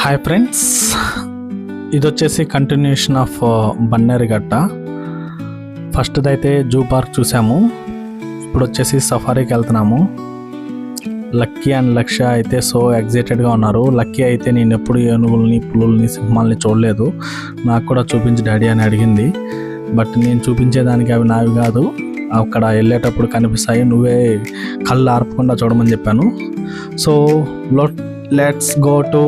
Hi friends, ఇది వచ్చేసి continuation of Bannerghatta. ఫస్ట్ది అయితే జూ పార్క్ చూసాము, ఇప్పుడు వచ్చేసి సఫారీకి వెళ్తున్నాము. లక్కీ అండ్ లక్ష్య అయితే సో ఎగ్జైటెడ్గా ఉన్నారు. లక్కీ అయితే నేను ఎప్పుడు ఏనుగుల్ని, పులుల్ని, సింహాల్ని చూడలేదు, నాకు కూడా చూపించి డాడీ అని అడిగింది. బట్ నేను చూపించేదానికి అవి నావి కాదు, అక్కడ వెళ్ళేటప్పుడు కనిపిస్తాయి, నువ్వే కళ్ళు ఆర్పకుండా చూడమని చెప్పాను. So let's go to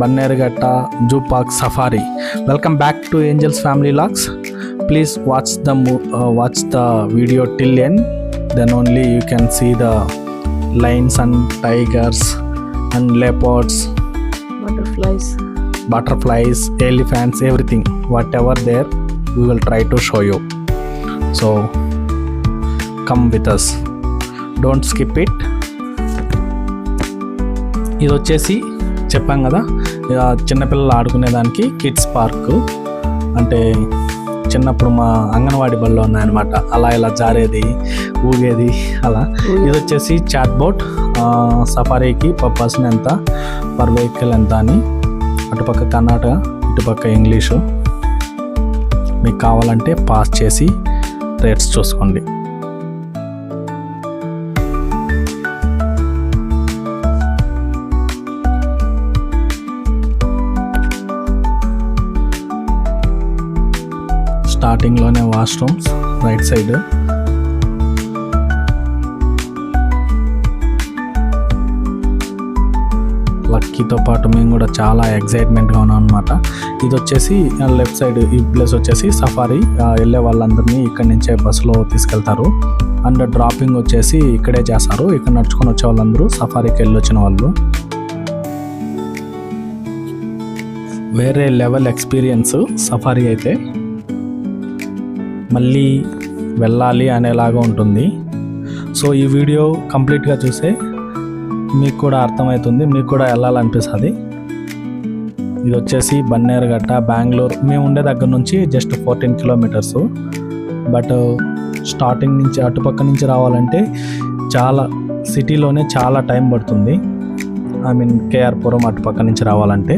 Bannerghatta Zoo Park Safari. Welcome back to Angels Family Vlogs. Please watch the video till end. Then only you can see the lions and tigers and leopards, butterflies, elephants, everything. Whatever there, we will try to show you. So come with us. Don't skip it. ఇది వచ్చేసి చెప్పాం కదా, చిన్నపిల్లలు ఆడుకునేదానికి kids park. అంటే చిన్నప్పుడు మా అంగన్వాడీ బళ్ళు ఉన్నాయన్నమాట, అలా ఇలా జారేది, ఊగేది అలా. ఇది వచ్చేసి చాట్ బోట్. సఫారీకి పర్ పర్సన్ ఎంత, పర్ వెహికల్ ఎంత అని, అటుపక్క కర్ణాటక, ఇటుపక్క ఇంగ్లీషు. మీకు కావాలంటే పాస్ చేసి రేట్స్ చూసుకోండి. స్టార్టింగ్లోనే వాష్రూమ్స్ రైట్ సైడ్. లక్కీతో పాటు మేము కూడా చాలా ఎగ్జైట్మెంట్గా ఉన్నాం అనమాట. ఇది వచ్చేసి లెఫ్ట్ సైడ్, ఈ ప్లేస్ వచ్చేసి సఫారీ. వెళ్ళే వాళ్ళందరినీ ఇక్కడి నుంచే బస్సులో తీసుకెళ్తారు. అండ్ డ్రాపింగ్ వచ్చేసి ఇక్కడే చేస్తారు. ఇక్కడ నడుచుకొని వచ్చే వాళ్ళందరూ సఫారీకి వెళ్ళి వచ్చిన వాళ్ళు. వేరే లెవెల్ ఎక్స్పీరియన్స్ సఫారీ అయితే, మళ్ళీ వెళ్ళాలి అనేలాగా ఉంటుంది. సో ఈ వీడియో కంప్లీట్గా చూస్తే మీకు కూడా అర్థమవుతుంది, మీకు కూడా వెళ్ళాలనిపిస్తుంది. ఇది వచ్చేసి బన్నేరుగట్ట, బెంగళూరు. మేము ఉండే దగ్గర నుంచి జస్ట్ 14 కిలోమీటర్స్. బట్ స్టార్టింగ్ నుంచి అటుపక్క నుంచి రావాలంటే చాలా, సిటీలోనే చాలా టైం పడుతుంది. ఐ మీన్ కేఆర్పురం అటుపక్క నుంచి రావాలంటే.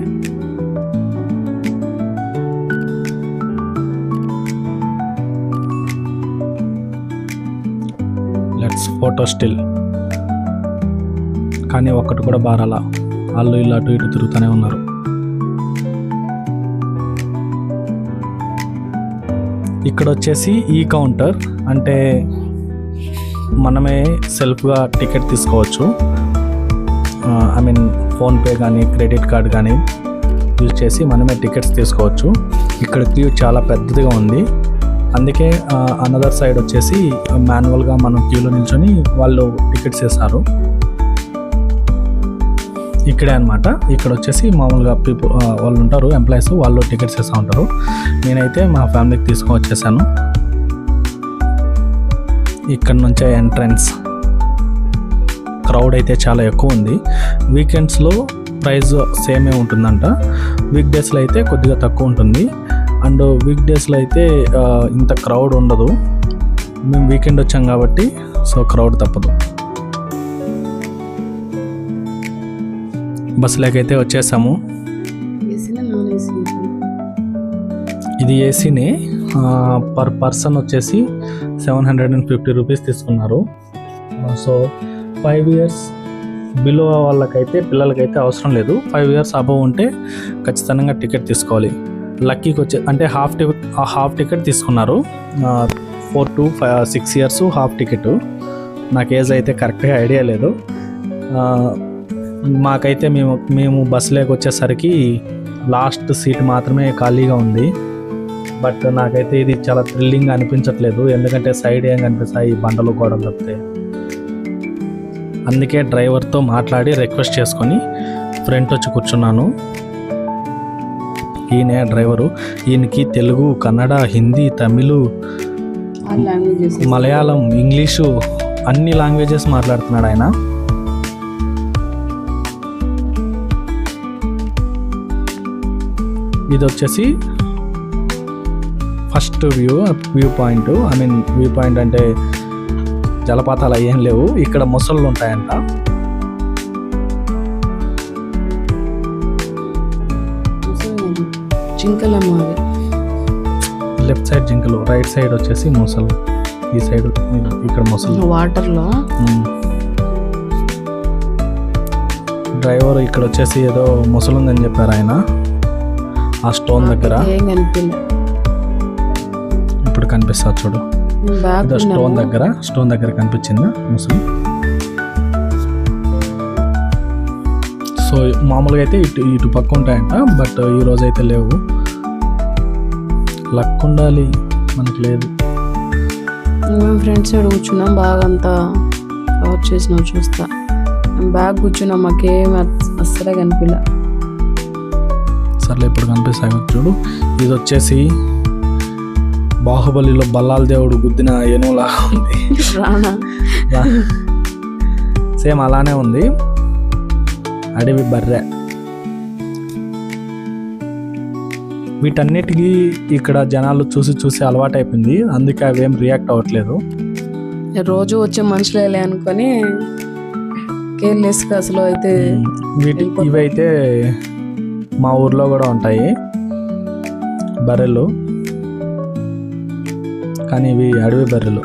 ఫోటో స్టిల్ కానీ ఒక్కటి కూడా బారాలా, వాళ్ళు ఇలా అటు ఇటు తిరుగుతూనే ఉన్నారు. ఇక్కడ వచ్చేసి ఈ కౌంటర్, అంటే మనమే సెల్ఫ్గా టికెట్ తీసుకోవచ్చు. ఐ మీన్ ఫోన్పే కానీ క్రెడిట్ కార్డ్ కానీ యూజ్ చేసి మనమే టికెట్స్ తీసుకోవచ్చు. ఇక్కడ క్యూ చాలా పెద్దదిగా ఉంది, అందుకే అనదర్ సైడ్ వచ్చేసి మాన్యువల్గా మనం క్యూలో నిల్చొని వాళ్ళు టికెట్స్ వేస్తారు. ఇక్కడే అనమాట. ఇక్కడ వచ్చేసి మామూలుగా పీపుల్ వాళ్ళు ఉంటారు, ఎంప్లాయీస్, వాళ్ళు టికెట్స్ వేస్తూ ఉంటారు. నేనైతే మా ఫ్యామిలీకి తీసుకొని వచ్చేసాను. ఇక్కడ నుంచే ఎంట్రన్స్. క్రౌడ్ అయితే చాలా ఎక్కువ ఉంది. వీకెండ్స్లో ప్రైస్ సేమే ఉంటుందంట, వీక్ డేస్లో అయితే కొద్దిగా తక్కువ ఉంటుంది. అండ్ వీక్ డేస్లో అయితే ఇంత క్రౌడ్ ఉండదు. మేము వీకెండ్ వచ్చాం కాబట్టి సో క్రౌడ్ తప్పదు. బస్సులోకైతే వచ్చేసాము. ఇది ఏసీనే. పర్ పర్సన్ వచ్చేసి 750 రూపీస్ తీసుకున్నారు. సో 5 ఇయర్స్ బిలో వాళ్ళకైతే, పిల్లలకైతే అవసరం లేదు. 5 ఇయర్స్ అబవ్ ఉంటే ఖచ్చితంగా టికెట్ తీసుకోవాలి. లక్కీకి వచ్చే అంటే హాఫ్ టికెట్ తీసుకున్నారు. 4 to 6 ఇయర్స్ హాఫ్ టికెట్. నాకు ఏజ్ అయితే కరెక్ట్గా ఐడియా లేదు. మాకైతే మేము బస్సులోకి వచ్చేసరికి లాస్ట్ సీట్ మాత్రమే ఖాళీగా ఉంది. బట్ నాకైతే ఇది చాలా థ్రిల్లింగ్ అనిపించట్లేదు, ఎందుకంటే సైడ్ ఏం కనిపిస్తాయి, బండలు గోడలు తప్పితే. అందుకే డ్రైవర్తో మాట్లాడి రిక్వెస్ట్ చేసుకొని ఫ్రంట్ వచ్చి కూర్చున్నాను. ఈయనే డ్రైవరు. ఈయనకి తెలుగు, కన్నడ, హిందీ, తమిళ్, మలయాళం, ఇంగ్లీషు అన్ని లాంగ్వేజెస్ మాట్లాడుతున్నాడు ఆయన. ఇది వచ్చేసి first view point. I mean view point అంటే జలపాతాలు ఏం లేవు, ఇక్కడ మొసళ్ళు ఉంటాయంట. జింకలమ్మ అవి. లెఫ్ట్ సైడ్ జింకలు, రైట్ సైడ్ వచ్చేసి మొసలు. ఈ సైడ్ ఇక్కడ మొసలు. వాటర్లో డ్రైవర్ ఇక్కడ వచ్చేసి ఏదో మొసలు ఉందని చెప్పారు ఆయన ఆ స్టోన్ దగ్గర. ఏం కనిపించలే. ఇప్పుడు కనిపిస్తా చూడు, స్టోన్ దగ్గర కనిపించిందా ముసలి. సో మామూలుగా అయితే ఇటు పక్క ఉంటాయంట, బట్ ఈ రోజు అయితే లేవు. లక్ ఉండాలి, మనకు లేదు. మేము ఫ్రెండ్స్ సైడ్ కూర్చున్నాం, బాగా అంతా కవర్ చేసినాం. చూస్తా మేము బ్యాగ్ కూర్చున్నాం, మాకేం అస్సలే కనిపించలే. సర్లే ఇప్పుడు కనిపిస్తాయి చూడు. ఇది వచ్చేసి బాహుబలిలో బల్లాల దేవుడు గుద్దిన ఏనుగులాగా ఉంది. సేమ్ అలానే ఉంది. అడవి బర్రె. వీటన్నిటికీ ఇక్కడ జనాలు చూసి అలవాటు అయిపోయింది, అందుకే అవేం రియాక్ట్ అవ్వట్లేదు. రోజు వచ్చే మనుషులే అనుకొని కేర్లెస్గా అసలు అయితే. ఇవైతే మా ఊర్లో కూడా ఉంటాయి బర్రెలు, కానీ ఇవి అడవి బర్రెలు.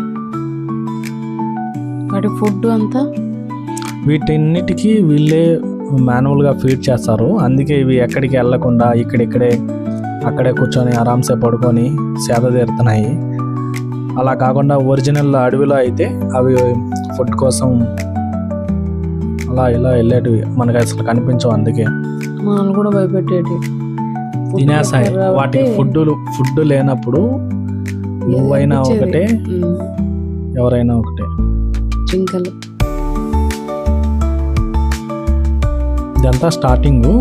వాటి ఫుడ్ అంతా వీటన్నిటికీ వీళ్ళే మాన్యువల్గా ఫీడ్ చేస్తారు, అందుకే ఇవి ఎక్కడికి వెళ్ళకుండా ఇక్కడే అక్కడే కూర్చొని ఆరామ్సే పడుకొని సేద తీరుతున్నాయి. అలా కాకుండా ఒరిజినల్ అడవిలో అయితే అవి ఫుడ్ కోసం అలా ఇలా వెళ్ళేటివి, మనకి అసలు కనిపించవు. అందుకే మనల్ని కూడా భయపెట్టేటి తినేసాయి. వాటికి ఫుడ్ లేనప్పుడు నువ్వైనా ఒకటే, ఎవరైనా ఒకటే. జింకలు. ఇదంతా స్టార్టింగ్.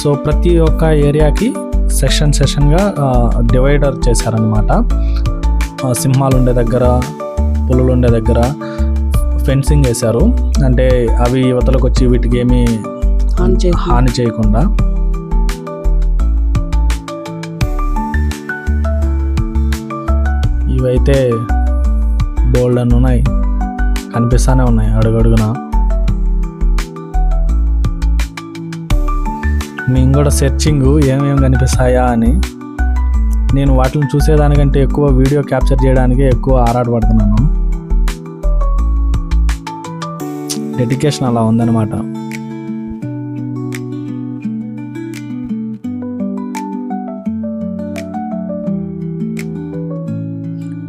సో ప్రతి ఒక్క ఏరియాకి సెషన్గా డివైడర్ చేశారనమాట. సింహాలు ఉండే దగ్గర, పులులు ఉండే దగ్గర ఫెన్సింగ్ వేశారు, అంటే అవి యువతలకు వచ్చి వీటికి ఏమీ హాని చేయకుండా. ఇవైతే బోల్డ్ అని ఉన్నాయి, కనిపిస్తూనే ఉన్నాయి అడుగడుగున. మేము కూడా సెర్చింగ్ ఏమేమి కనిపిస్తాయా అని. నేను వాటిని చూసేదానికంటే ఎక్కువ వీడియో క్యాప్చర్ చేయడానికి ఎక్కువ ఆరాటపడుతున్నాను. డెడికేషన్ అలా ఉందన్నమాట.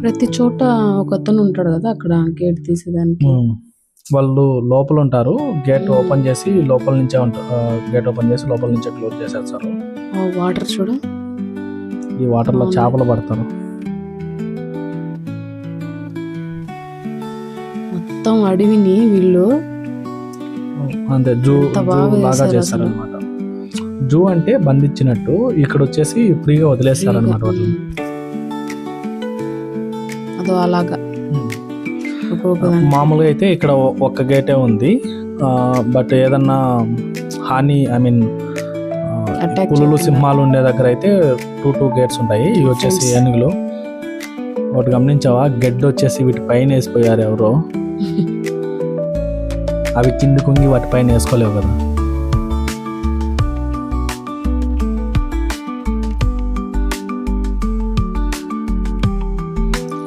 ప్రతి చోట ఒక అతను ఉంటాడు కదా అక్కడ గేట్ తీసేదానికి. వాళ్ళు లోపల ఉంటారు, గేట్ ఓపెన్ చేసి లోపల నుంచే గేట్ ఓపెన్ చేసి లోపల నుంచే క్లోజ్ చేసేస్తారు. వాటర్ చూడు, ఈ వాటర్ లో చేపలు పడతారు. మొత్తం అడవిని వీళ్ళు అంతే జూ లాగా చేస్తారు అనమాట. జూ అంటే బంధించినట్టు, ఇక్కడ వచ్చేసి ఫ్రీగా వదిలేస్తారు అనమాట వాటిని. అదో అలాగా. మామూలుగా అయితే ఇక్కడ ఒక్క గేటే ఉంది, బట్ ఏదన్నా హాని పులులు సింహాలు ఉండే దగ్గర అయితే టూ గేట్స్ ఉంటాయి. ఇవి వచ్చేసి ఏనుగులు. ఒకటి గమనించావా, గడ్డి వచ్చేసి వీటి పైన వేసిపోయారు ఎవరో. అవి కింది కుంగి వాటి పైన వేసుకోలేవు కదా.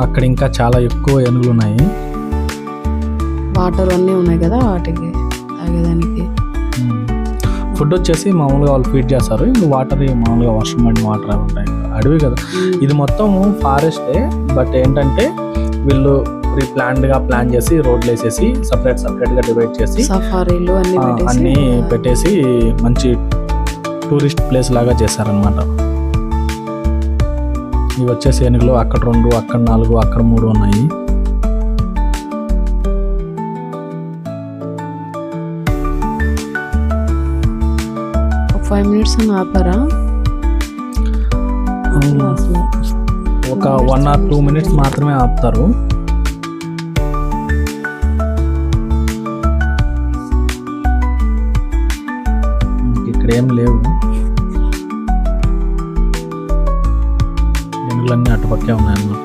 అక్కడ ఇంకా చాలా ఎక్కువ ఏనుగులు ఉన్నాయి. వాటర్ అన్నీ ఉన్నాయి కదా వాటికి తాగేదానికి. ఫుడ్ వచ్చేసి మామూలుగా వాళ్ళు ఫీడ్ చేస్తారు. ఇంకా వాటర్ మామూలుగా వర్షం పడిన వాటర్ అవి ఉంటాయి, అడవి కదా. ఇది మొత్తం ఫారెస్టే, బట్ ఏంటంటే వీళ్ళు ప్లాన్డ్గా ప్లాన్ చేసి రోడ్లు వేసేసి సపరేట్గా డివైడ్ చేసి సఫారీలు అన్నీ పెట్టేసి మంచి టూరిస్ట్ ప్లేస్ లాగా చేశారనమాట. ఇవి వచ్చేసి ఏనుగులు. అక్కడ 2, అక్కడ 4, అక్కడ 3 ఉన్నాయి. ఒక 5 minutes ఆపారా? ఒక 1 or 2 minutes మాత్రమే ఆపుతారు. ఇక్కడ ఏం లేవు, ఏనుగులన్నీ అటుపక్కే ఉన్నాయన్నమాట.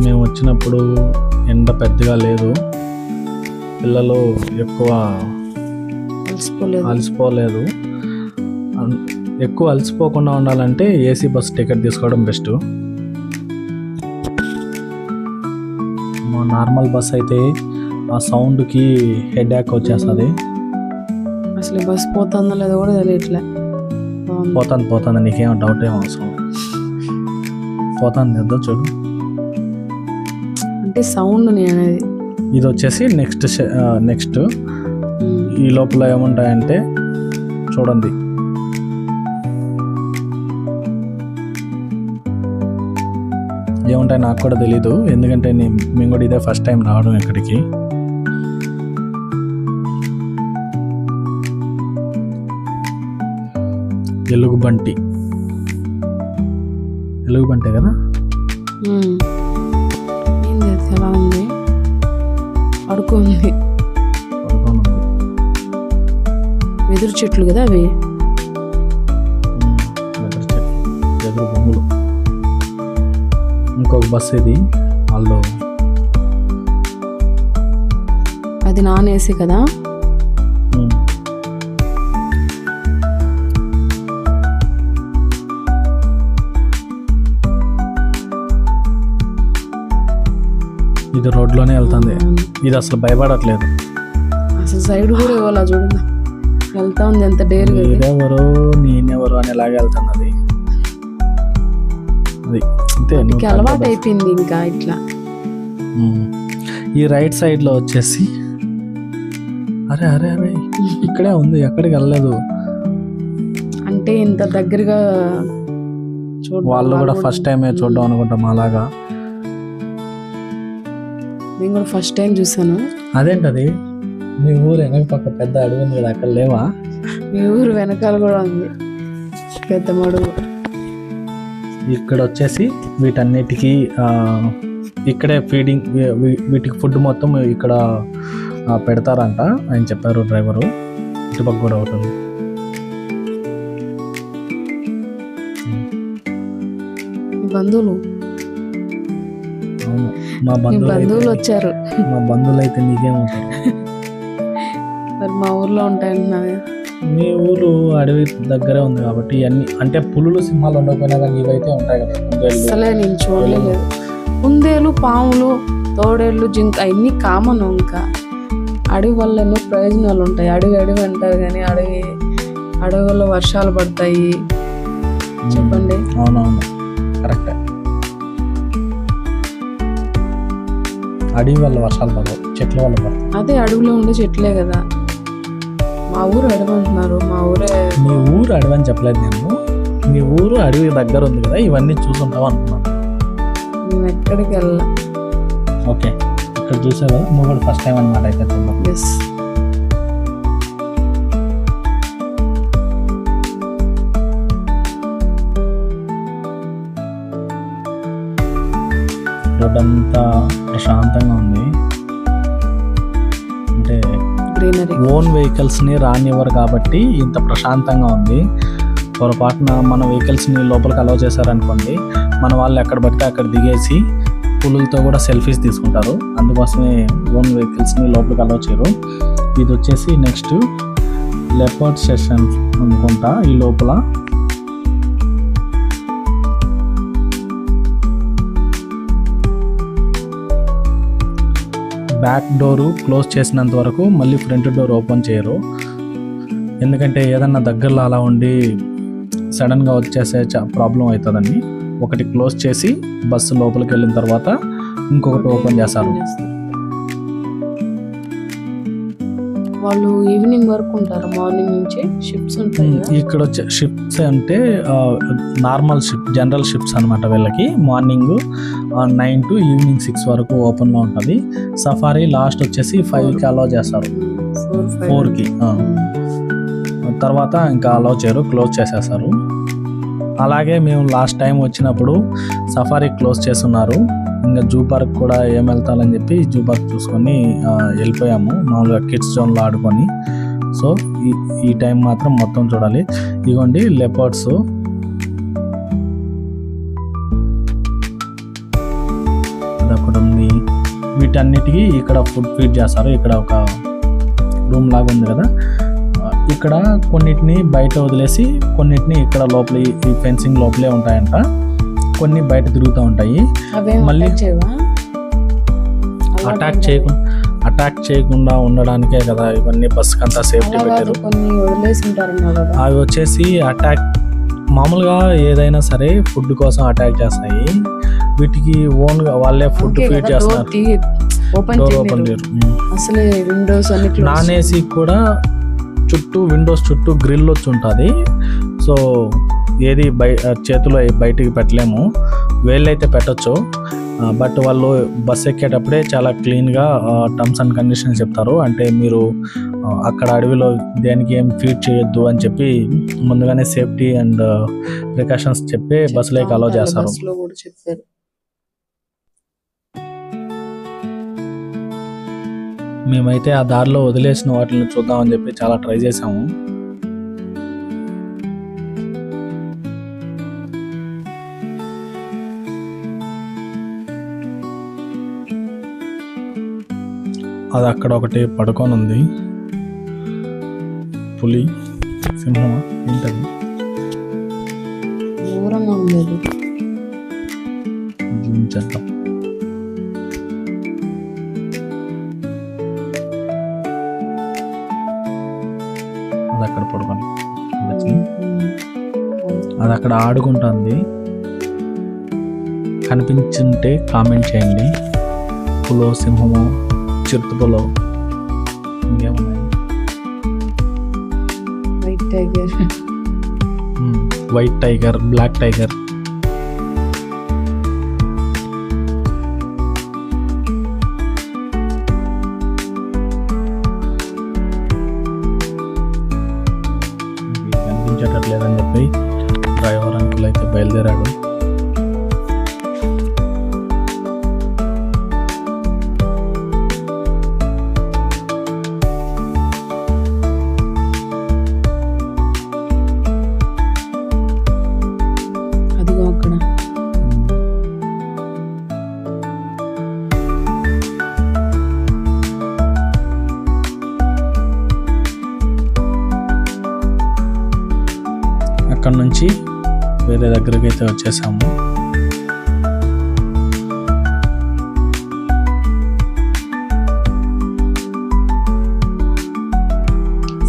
మేము వచ్చినప్పుడు ఎండ పెద్దగా లేదు, పిల్లలు ఎక్కువ అలసిపోలేదు. అలసిపోలేదు. ఎక్కువ అలసిపోకుండా ఉండాలంటే ఏసీ బస్ టికెట్ తీసుకోవడం బెస్ట్. నార్మల్ బస్ అయితే ఆ సౌండ్కి హెడేక్ వచ్చేస్తుంది. అసలు బస్ పోతుందో లేదో కూడా తెలియట్లే. పోతుంది నీకేమో డౌట్ ఏమో అవసరం. పోతుంది ఏదో చూడు. అంటే సౌండ్ అనేది. ఇది వచ్చేసి నెక్స్ట్ ఈ లోపల ఏముంటాయంటే చూడండి. ఏముంటాయి నాకు కూడా తెలీదు, ఎందుకంటే మేము కూడా ఇదే ఫస్ట్ టైం రావడం ఇక్కడికి. ఎలుగుబంటి కదా. ఏంది అది ఎలా ఉంది? పడుకుంది. వెదురు చెట్లు కదా అవి. ఎదురు బొమ్మలు. ఇంకొక బస్ ఇది వాళ్ళు. అది నాన్ ఏసీ కదా. ఇది రోడ్లోనే వెళ్తుంది. ఇది అసలు భయపడట్లేదు. అసలు సైడ్ కూడా ఇవ్వాలా చూడండి. వెళ్తా ఉంది ఎంత డేర్. మీరెవరు నేనెవరు అనేలాగా వెళ్తుంది అది. అంతే, అలవాటు అయిపోయింది ఇంకా ఇట్లా. ఈ రైట్ సైడ్ లో వచ్చేసి అరే అరే అరే ఇక్కడే ఉంది, ఎక్కడికి వెళ్ళలేదు. అంటే ఇంత దగ్గరగా వాళ్ళు కూడా ఫస్ట్ టైమే చూడడం అనుకుంటాం అలాగా. నేను కూడా ఫస్ట్ టైం చూసాను. అదేంటది మీ ఊరు వెనక పక్క పెద్ద అడుగు ఉంది కదా, అక్కడ లేవా? మీ ఊరు వెనకాల కూడా ఉంది పెద్ద మడుగు. ఇక్కడ వచ్చేసి వీటన్నిటికీ ఇక్కడే ఫీడింగ్, వీటికి ఫుడ్ మొత్తం ఇక్కడ పెడతారంట ఆయన చెప్పారు డ్రైవరు. ఇటుపక్క కూడా అవుతుంది. బంధువులు. అవును, మా బంధువులు వచ్చారు. మా బంధువులు అయితే నీకేమవుతారు? మరి మా ఊర్లో ఉంటాయంటున్నావే. మీ ఊరు అడవి దగ్గరే ఉంది కాబట్టి ఇవన్నీ అంటే పులులు సింహాలు ఉండకపోయినా కానీ ఇవైతే ఉంటాయి కదా. అసలే నేను చూడలేదు. కుందేలు, పాములు, తోడేళ్ళు, జింక అన్ని కామన్. ఇంకా అడవి వల్ల ఎన్నో ప్రయోజనాలు ఉంటాయి. అడవి అంటారు కానీ అడవి వల్ల వర్షాలు పడతాయి. చెప్పండి. అవునవును, కరెక్టే. అడవి వల్ల వర్షాలు పడవు, చెట్ల వల్ల పడతాయి. అదే అడవిలో ఉండే చెట్లే కదా. మా ఊరు అడవి అంటున్నారు. మా ఊరే. మీ ఊరు అడవి అని చెప్పలేదు నేను. మీ ఊరు అడవి దగ్గర ఉంది కదా, ఇవన్నీ చూసుంటావు అనుకున్నాను. మేము ఎక్కడికి వెళ్ళాం. ఓకే, ఇక్కడ చూసావు కదా, నువ్వు కూడా ఫస్ట్ టైం అనమాట అయితే చూద్దాం. ఎస్. రోడ్ అంతా ప్రశాంతంగా ఉంది. అంటే గ్రీనరీ. ఓన్ వెహికల్స్ని రానివ్వరు కాబట్టి ఇంత ప్రశాంతంగా ఉంది. పొరపాటున మన వెహికల్స్ని లోపలికి అలౌ చేశారనుకోండి, మన వాళ్ళు ఎక్కడ పడితే అక్కడ దిగేసి పులులతో కూడా సెల్ఫీస్ తీసుకుంటారు. అందుకోసమే ఓన్ వెహికల్స్ని లోపలికి అలౌ చేయరు. ఇది వచ్చేసి నెక్స్ట్ లెపర్డ్ సెషన్ అనుకుంటా. ఈ లోపల బ్యాక్ డోరు క్లోజ్ చేసినంత వరకు మళ్ళీ ఫ్రంట్ డోర్ ఓపెన్ చేయరు. ఎందుకంటే ఏదన్నా దగ్గరలో అలా ఉండి సడన్గా వచ్చేసే ప్రాబ్లం అవుతుందని ఒకటి క్లోజ్ చేసి బస్సు లోపలికి వెళ్ళిన తర్వాత ఇంకొకటి ఓపెన్ చేస్తారు. వాళ్ళు ఈవినింగ్ వరకు ఉంటారు. మార్నింగ్ నుంచి షిఫ్ట్స్ ఉంటాయి. ఇక్కడ వచ్చే షిఫ్ట్స్ అంటే నార్మల్ షిఫ్ట్, జనరల్ షిఫ్ట్స్ అనమాట. వీళ్ళకి మార్నింగ్ 9 to ఈవినింగ్ 6 వరకు ఓపెన్లో ఉంటుంది. సఫారీ లాస్ట్ వచ్చేసి 5కి అలౌ చేస్తారు. 4కి తర్వాత ఇంకా అలౌ చేయరు, క్లోజ్ చేసేస్తారు. అలాగే మేము లాస్ట్ టైం వచ్చినప్పుడు సఫారీ క్లోజ్ చేస్తున్నారు. ఇంకా జూ పార్క్ కూడా ఏం వెళ్తాలని చెప్పి జూ పార్క్ చూసుకొని వెళ్ళిపోయాము. మామూలుగా కిడ్స్ జోన్లో ఆడుకొని. సో ఈ టైం మాత్రం మొత్తం చూడాలి. ఇదిగోండి లెపర్డ్స్. అదొకటి ఉంది. వీటన్నిటికీ ఇక్కడ ఫుడ్ ఫీడ్ చేస్తారు. ఇక్కడ ఒక రూమ్ లాగా ఉంది కదా, ఇక్కడ కొన్నిటిని బయట వదిలేసి కొన్నిటిని ఇక్కడ లోపల ఈ ఫెన్సింగ్ లోపలే ఉంటాయంట, కొన్ని బయట తిరుగుతూ ఉంటాయి. మళ్ళీ అటాక్ చేయకుండా ఉండడానికే కదా ఇవన్నీ బస్కి అంతా సేఫ్టీ పెట్టారు. అవి వచ్చేసి అటాక్ మామూలుగా ఏదైనా సరే ఫుడ్ కోసం అటాక్ చేస్తాయి, వీటికి ఓన్గా వాళ్ళే ఫుడ్ ఫీడ్ చేస్తున్నారు. డోర్ ఓపెన్ చేయరు. నాన్ ఏసీ కూడా చుట్టూ విండోస్ చుట్టూ గ్రిల్ వచ్చి ఉంటుంది. సో ఏది చేతిలో బయటికి పెట్టలేము, వేళ్ళైతే పెట్టచ్చు. బట్ వాళ్ళు బస్ ఎక్కేటప్పుడే చాలా క్లీన్గా టర్మ్స్ అండ్ కండిషన్స్ చెప్తారు. అంటే మీరు అక్కడ అడవిలో దేనికి ఏం ఫీడ్ చేయొద్దు అని చెప్పి ముందుగానే సేఫ్టీ అండ్ ప్రికాషన్స్ చెప్పి బస్సులోకి అలౌ చేస్తారు. మేమైతే ఆ దారిలో వదిలేసిన వాటిని చూద్దామని చెప్పి చాలా ట్రై చేసాము. అది అక్కడ ఒకటి పడుకొని ఉంది, పులి సింహం ఏంటది చేద్దాం. అది అక్కడ పడుకొని అది అక్కడ ఆడుకుంటుంది. కనిపించుంటే కామెంట్ చేయండి. పులో, సింహము, చిరుతపులో, ఇంకేమున్నాయి? White tiger, black tiger. కనిపించట్లేదని చెప్పి డ్రైవర్ అంకుల్ అయితే బయలుదేరాడు. అక్కడ నుంచి వేరే దగ్గరికి అయితే వచ్చేసాము.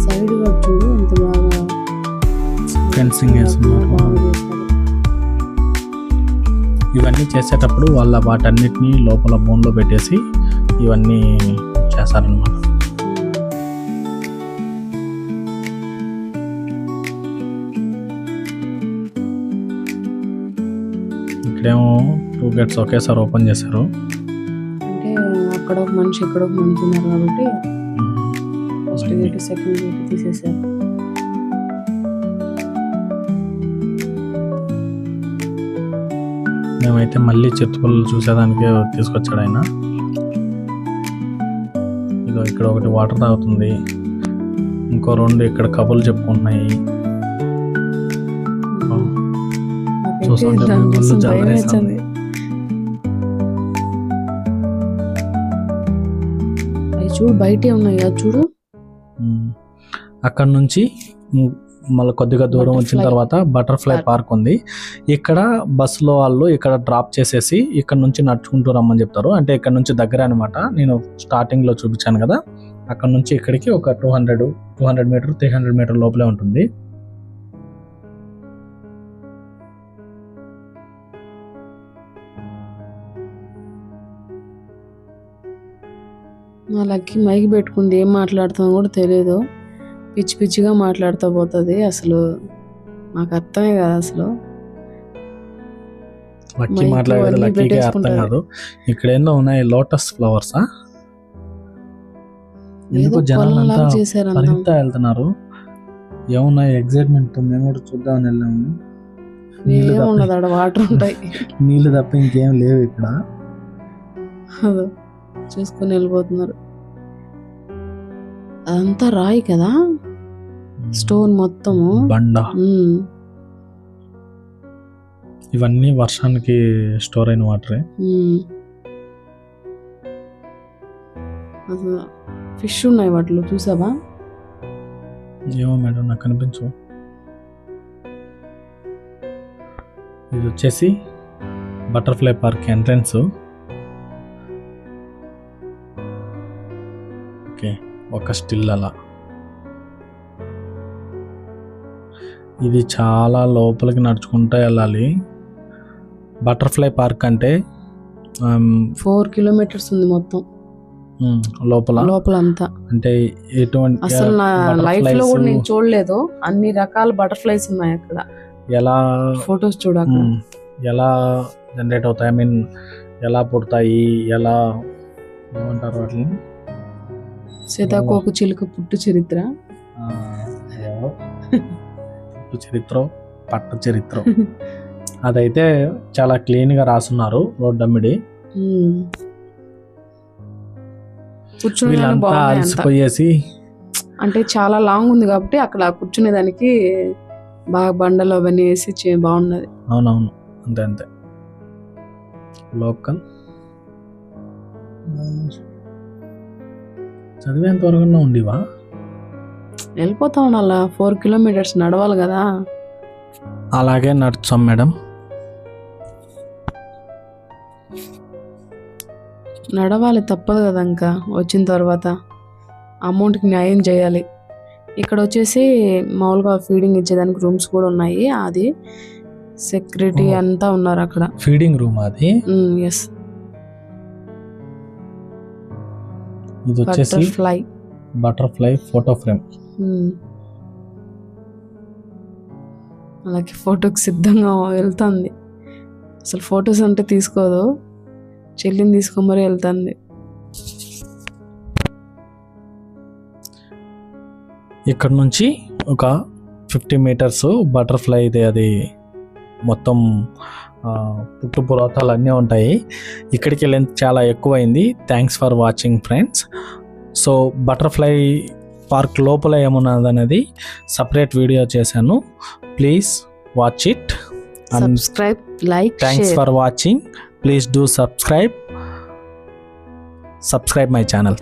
సైడ్ చూడు ఎంత బాగా ఫెన్సింగ్ వేస్తున్నారు. ఇవన్నీ చేసేటప్పుడు వాళ్ళ వాటన్నిటిని లోపల బోన్లో పెట్టేసి ఇవన్నీ చేస్తారనమాట. ఇక్కడేమో 2 గేట్స్ ఒకేసారి ఓపెన్ చేశారు. అంటే అక్కడ ఒక మనిషి ఇక్కడ ఒక మనిషి ఉన్నారు కాబట్టి ఫస్ట్ గేట్ సెకండ్ గేట్ తీసేసారు. మేమైతే మళ్ళీ చిరుతపుల్లు చూసేదానికి తీసుకొచ్చాడు ఆయన. ఇదో ఇక్కడ ఒకటి వాటర్ తాగుతుంది, ఇంకో 2 ఇక్కడ కబుర్లు చెప్పుకుంటున్నాయి. చూస్తుంటే అవి చూడు బయటే ఉన్నాయి, అది చూడు. అక్కడ నుంచి మళ్ళీ కొద్దిగా దూరం వచ్చిన తర్వాత బటర్ఫ్లై పార్క్ ఉంది. ఇక్కడ బస్సులో వాళ్ళు ఇక్కడ డ్రాప్ చేసేసి ఇక్కడ నుంచి నడుచుకుంటూ రమ్మని చెప్తారు. అంటే ఇక్కడ నుంచి దగ్గర అనమాట. నేను స్టార్టింగ్లో చూపించాను కదా, అక్కడ నుంచి ఇక్కడికి ఒక 200 మీటర్ 300 మీటర్ లోపలే ఉంటుంది. మా లక్కీ మైక్ పెట్టుకుంది, ఏం మాట్లాడుతుందో కూడా తెలియదు, పిచ్చి పిచ్చిగా మాట్లాడుతూ పోతుంది. అసలు మాకు అర్థమే కాదు. అసలు లక్కీ మాట్లాడేది లక్కీకి అర్థం కాదు. ఇక్కడ ఎన్నో ఉన్నాయి లోటస్ ఫ్లవర్సా, ఎందుకు జనాలంతా పరిగెత్తా వెళ్తున్నారు. ఏమున్నాయి ఎగ్జైట్మెంట్, మేము కూడా చూద్దామని వెళ్ళాము. ఏమున్నది ఆడ వాటర్ ఉంటాయి, నీళ్ళు తప్ప ఇంకేం లేవు ఇక్కడ. చూసుకొని వెళ్ళిపోతున్నారు. అదంతా రాయి కదా, స్టోన్ మొత్తము బండ. ఇవన్నీ వర్షానికి స్టోర్ అయిన వాటరే. అసలు ఫిష్ ఉన్నాయి వాటిలో, చూసావా? ఏమో మేడం నాకు కనిపించు. ఇది వచ్చేసి బటర్ఫ్లై పార్క్ ఎంట్రన్స్. ఓకే, ఒక స్టిల్ అలా. ఇది చాలా లోపలికి నడుచుకుంటూ వెళ్ళాలి. బటర్ఫ్లై పార్క్ అంటే 4 కిలోమీటర్స్ ఉంది మొత్తం లోపలంతా. అంటే ఎటువంటి అసలు నా లైఫ్ లో కూడా నేను చూడలేదు, అన్ని రకాల బటర్ఫ్లైస్ ఉన్నాయి అక్కడ. ఎలా ఫొటోస్ చూడక ఎలా జనరేట్ అవుతాయి, ఐ మీన్ ఎలా పుడతాయి, ఎలా ఏమంటారు వాటిని? సీతాకోక చిలుక పుట్టు చరిత్ర, పుట్టు చరిత్ర, పట్ట చరిత్ర. అదైతే చాలా క్లీన్ గా రాసున్నారు రోడ్ అమ్మిడి. కూర్చునే అలసిపోయేసి, అంటే చాలా లాంగ్ ఉంది కాబట్టి అక్కడ కూర్చునేదానికి బాగా బండలు అవన్నీ వేసి బాగున్నది. అవునవును, అంతే అంతే. లోకల్ చదివేంత వరకు ఉండివా? వెళ్ళిపోతా ఉండాలా, 4 కిలోమీటర్స్ నడవాలి కదా. అలాగే నడుచాం మేడం. నడవాలి, తప్పదు కదా. ఇంకా వచ్చిన తర్వాత అమౌంట్కి న్యాయం చేయాలి. ఇక్కడ వచ్చేసి మామూలుగా ఫీడింగ్ ఇచ్చేదానికి రూమ్స్ కూడా ఉన్నాయి. అది సెక్యూరిటీ అంతా ఉన్నారు అక్కడ. ఫీడింగ్ రూమ్ అది. ఎస్. ఇది వచ్చేసి బటర్ఫ్లై ఫోటో ఫ్రేమ్. అలాగే ఫోటోకి సిద్ధంగా వెళ్తుంది. అసలు ఫొటోస్ అంటే తీసుకోదు, చెల్లిని తీసుకోమరి వెళ్తుంది. ఇక్కడ నుంచి ఒక 50 మీటర్స్ బటర్ఫ్లై ఇది, అది మొత్తం పుట్టు పురాతాలు అన్నీ ఉంటాయి. ఇక్కడికి లెంత్ చాలా ఎక్కువైంది. Thanks for watching friends. So butterfly park లోపల ఏమున్నది అనేది సపరేట్ వీడియో చేశాను. Please watch it. Subscribe, like, thanks for watching. Please do subscribe my channel.